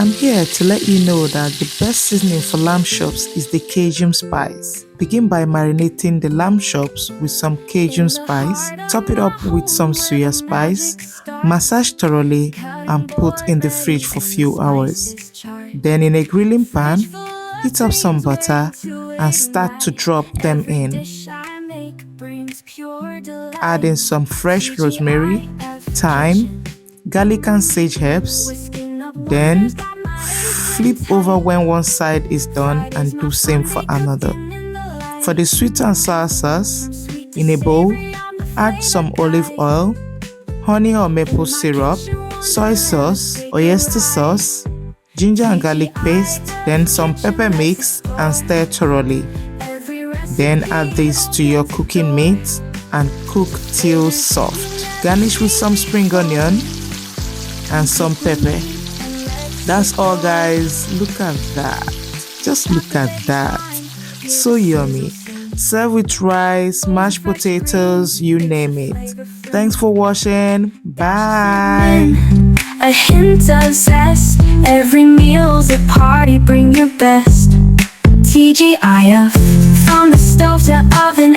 I'm here to let you know that the best seasoning for lamb chops is the Cajun spice. Begin by marinating the lamb chops with some Cajun spice, top it up with some suya spice, massage thoroughly and put in the fridge for few hours. Then in a grilling pan, heat up some butter and start to drop them in. Add in some fresh rosemary, thyme, garlic and sage herbs. Then flip over when one side is done and do same for another. For the sweet and sour sauce, in a bowl, add some olive oil, honey or maple syrup, soy sauce, oyster sauce, ginger and garlic paste, then some pepper mix and stir thoroughly. Then add this to your cooking meat and cook till soft. Garnish with some spring onion and some pepper. That's all, guys. Look at that. Just look at that. So yummy. Serve with rice, mashed potatoes, you name it. Thanks for watching. Bye. A hint of zest. Every meal's a party. Bring your best. TGIF. From the stove to oven,